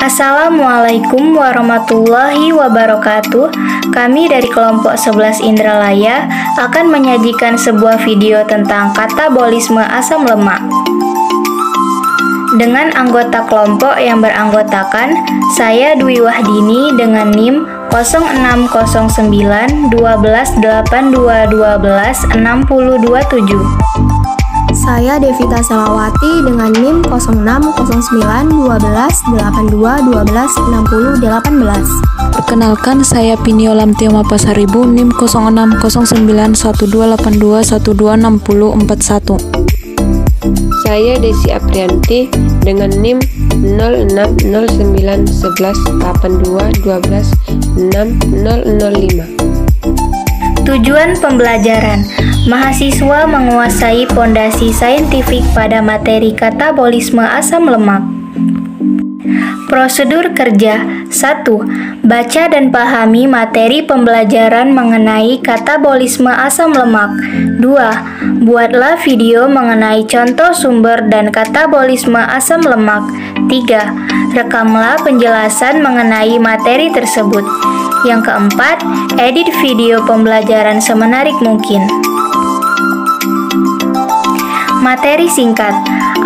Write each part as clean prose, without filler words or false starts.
Assalamualaikum warahmatullahi wabarakatuh. Kami dari kelompok 11 Indralaya akan menyajikan sebuah video tentang katabolisme asam lemak. Dengan anggota kelompok yang beranggotakan, saya Dwi Wahdini dengan NIM 0609 1282 12 6027. Saya Devita Salawati dengan NIM 0609 12 82 12 60 18. Perkenalkan, saya Piniolam Tioma Pasaribu NIM 0609 1282 12 60 41. Saya Desi Aprianti dengan NIM 0609 11 82 12 6005. Tujuan pembelajaran: mahasiswa menguasai pondasi saintifik pada materi katabolisme asam lemak. Prosedur kerja: 1. Baca dan pahami materi pembelajaran mengenai katabolisme asam lemak. 2. Buatlah video mengenai contoh sumber dan katabolisme asam lemak. 3. Rekamlah penjelasan mengenai materi tersebut. Yang keempat, edit video pembelajaran semenarik mungkin. Materi singkat: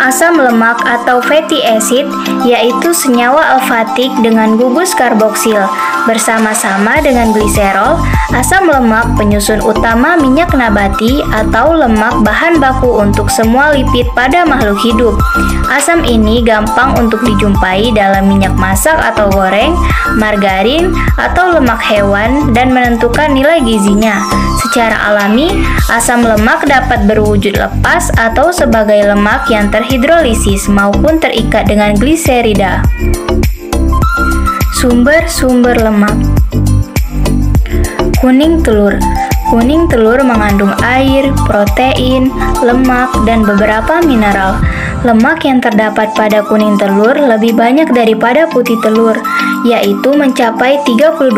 asam lemak atau fatty acid yaitu senyawa alfatik dengan gugus karboksil bersama-sama dengan gliserol. Asam lemak penyusun utama minyak nabati atau lemak bahan baku untuk semua lipid pada makhluk hidup. Asam ini gampang untuk dijumpai dalam minyak masak atau goreng, margarin, atau lemak hewan dan menentukan nilai gizinya. Secara alami, asam lemak dapat berwujud lepas atau sebagai lemak yang terhidrolisis maupun terikat dengan gliserida. Sumber-sumber lemak. Kuning telur. Kuning telur mengandung air, protein, lemak, dan beberapa mineral. Lemak yang terdapat pada kuning telur lebih banyak daripada putih telur, yaitu mencapai 32%.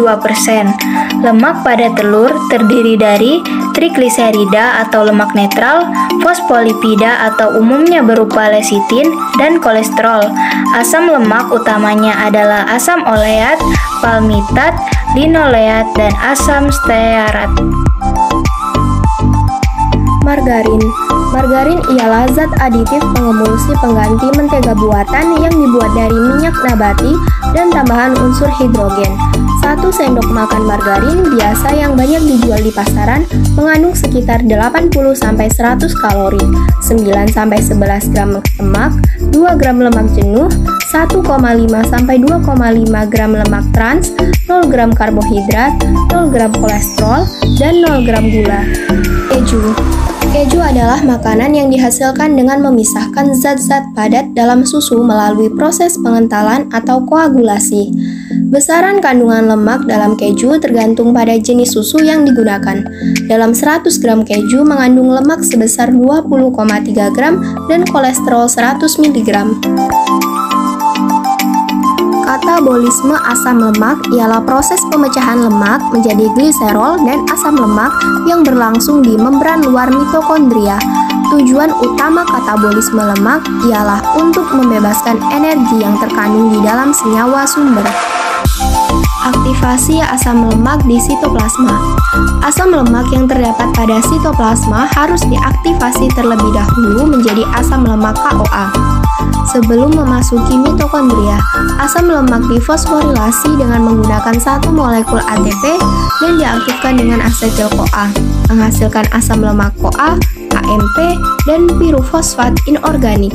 Lemak pada telur terdiri dari trigliserida atau lemak netral, fosfolipida atau umumnya berupa lesitin, dan kolesterol. Asam lemak utamanya adalah asam oleat, palmitat, linoleat, dan asam stearat. Margarin. Margarin ialah zat aditif pengemulsi pengganti mentega buatan yang dibuat dari minyak nabati dan tambahan unsur hidrogen. 1 sendok makan margarin biasa yang banyak dijual di pasaran mengandung sekitar 80-100 kalori, 9-11 gram lemak, 2 gram lemak jenuh, 1,5-2,5 gram lemak trans, 0 gram karbohidrat, 0 gram kolesterol, dan 0 gram gula. Keju. Keju adalah makanan yang dihasilkan dengan memisahkan zat-zat padat dalam susu melalui proses pengentalan atau koagulasi. Besaran kandungan lemak dalam keju tergantung pada jenis susu yang digunakan. Dalam 100 gram keju mengandung lemak sebesar 20,3 gram dan kolesterol 100 mg. Katabolisme asam lemak ialah proses pemecahan lemak menjadi gliserol dan asam lemak yang berlangsung di membran luar mitokondria. Tujuan utama katabolisme lemak ialah untuk membebaskan energi yang terkandung di dalam senyawa sumber. Aktivasi asam lemak di sitoplasma. Asam lemak yang terdapat pada sitoplasma harus diaktifasi terlebih dahulu menjadi asam lemak KOA. Sebelum memasuki mitokondria, asam lemak difosforilasi dengan menggunakan satu molekul ATP dan diaktifkan dengan asetil-CoA, menghasilkan asam lemak CoA, AMP, dan pirufosfat inorganik.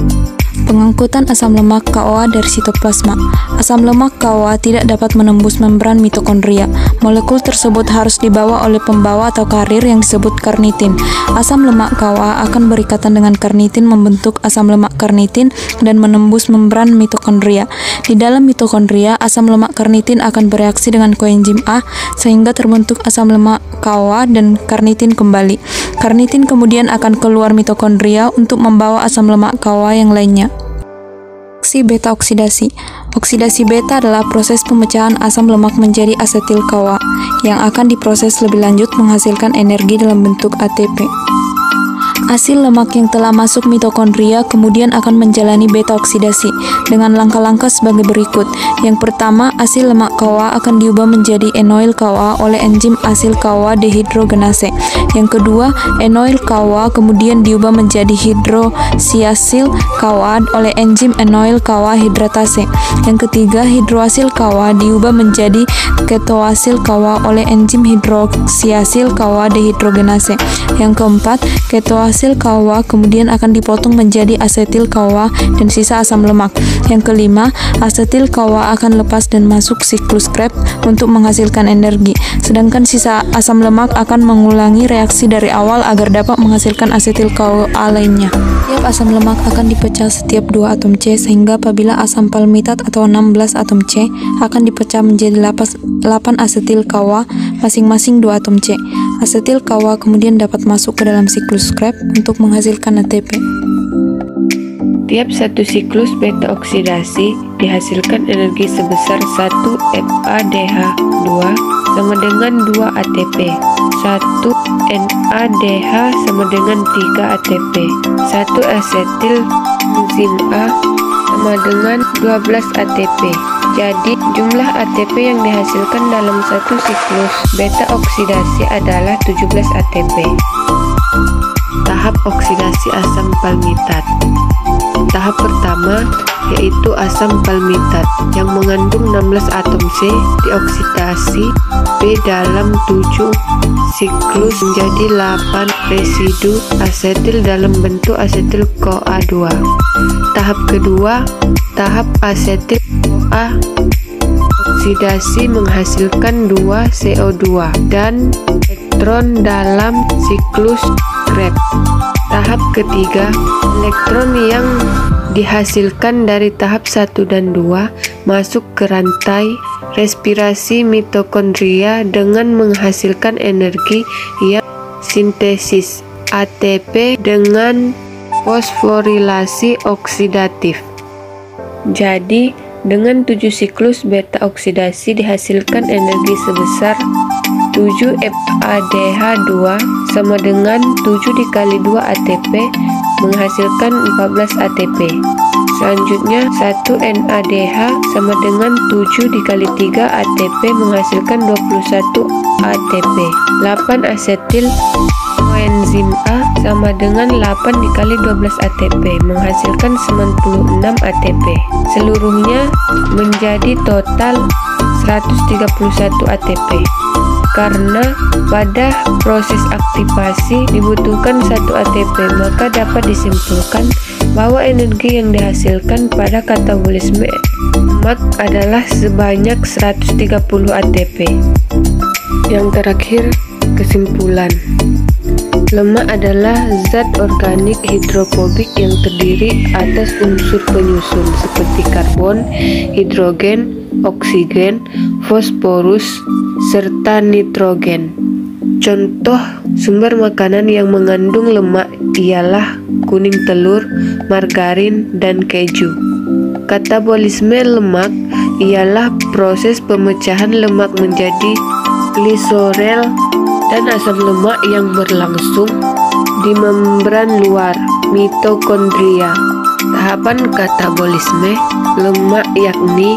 Pengangkutan asam lemak KOA dari sitoplasma. Asam lemak KOA tidak dapat menembus membran mitokondria. Molekul tersebut harus dibawa oleh pembawa atau karir yang disebut karnitin. Asam lemak KOA akan berikatan dengan karnitin membentuk asam lemak karnitin dan menembus membran mitokondria. Di dalam mitokondria, asam lemak karnitin akan bereaksi dengan koenzim A sehingga terbentuk asam lemak KOA dan karnitin kembali. Karnitin kemudian akan keluar mitokondria untuk membawa asam lemak KOA yang lainnya. Beta oksidasi. Oksidasi beta adalah proses pemecahan asam lemak menjadi asetil CoA yang akan diproses lebih lanjut menghasilkan energi dalam bentuk ATP. Asil lemak yang telah masuk mitokondria kemudian akan menjalani beta oksidasi dengan langkah-langkah sebagai berikut. Yang pertama, asil lemak KOA akan diubah menjadi enoil KOA oleh enzim asil KOA dehidrogenase. Yang kedua, enoil KOA kemudian diubah menjadi hidroksiasil KOA oleh enzim enoil KOA hidratase. Yang ketiga, hidroasil KOA diubah menjadi ketoasil KOA oleh enzim hidroksiasil KOA dehidrogenase. Yang keempat, ketoasil KOA kemudian akan dipotong menjadi asetil KOA dan sisa asam lemak. Yang kelima, asetil KOA akan lepas dan masuk siklus Krebs untuk menghasilkan energi, sedangkan sisa asam lemak akan mengulangi reaksi dari awal agar dapat menghasilkan asetil KOA lainnya. Setiap asam lemak akan dipecah setiap 2 atom C, sehingga apabila asam palmitat atau 16 atom C akan dipecah menjadi 8 asetil KOA masing-masing 2 atom C. Asetil KOA kemudian dapat masuk ke dalam siklus Krebs untuk menghasilkan ATP. Tiap satu siklus beta oksidasi dihasilkan energi sebesar 1 FADH2 sama dengan 2 ATP, 1 NADH sama dengan 3 ATP, 1 asetil enzim A sama dengan 12 ATP. Jadi, jumlah ATP yang dihasilkan dalam satu siklus beta oksidasi adalah 17 ATP. Tahap oksidasi asam palmitat. Tahap pertama yaitu asam palmitat yang mengandung 16 atom C dioksidasi B dalam 7 siklus menjadi 8 residu asetil dalam bentuk asetil CoA2. Tahap kedua, tahap asetil CoA oksidasi menghasilkan 2 CO2 dan elektron dalam siklus Krebs. Tahap ketiga, elektron yang dihasilkan dari tahap 1 dan 2 masuk ke rantai respirasi mitokondria dengan menghasilkan energi yang sintesis ATP dengan fosforilasi oksidatif. Jadi, dengan 7 siklus beta oksidasi dihasilkan energi sebesar 7 FADH2 sama dengan 7 dikali 2 ATP menghasilkan 14 ATP. Selanjutnya 1 NADH sama dengan 7 dikali 3 ATP menghasilkan 21 ATP. 8 asetil koenzim A sama dengan 8 dikali 12 ATP menghasilkan 96 ATP. Seluruhnya menjadi total 131 ATP. Karena pada proses aktivasi dibutuhkan 1 ATP, maka dapat disimpulkan bahwa energi yang dihasilkan pada katabolisme lemak adalah sebanyak 130 ATP. Yang terakhir, kesimpulan. Lemak adalah zat organik hidrofobik yang terdiri atas unsur penyusun seperti karbon, hidrogen, oksigen, fosforus, serta nitrogen. Contoh sumber makanan yang mengandung lemak ialah kuning telur, margarin, dan keju. Katabolisme lemak ialah proses pemecahan lemak menjadi gliserol dan asam lemak yang berlangsung di membran luar mitokondria. Tahapan katabolisme lemak yakni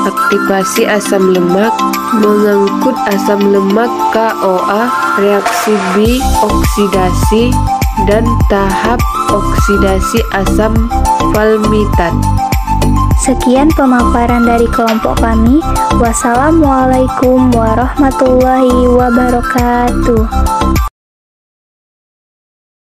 aktivasi asam lemak, mengangkut asam lemak KOA, reaksi B oksidasi, dan tahap oksidasi asam palmitat. Sekian pemaparan dari kelompok kami. Wassalamualaikum warahmatullahi wabarakatuh.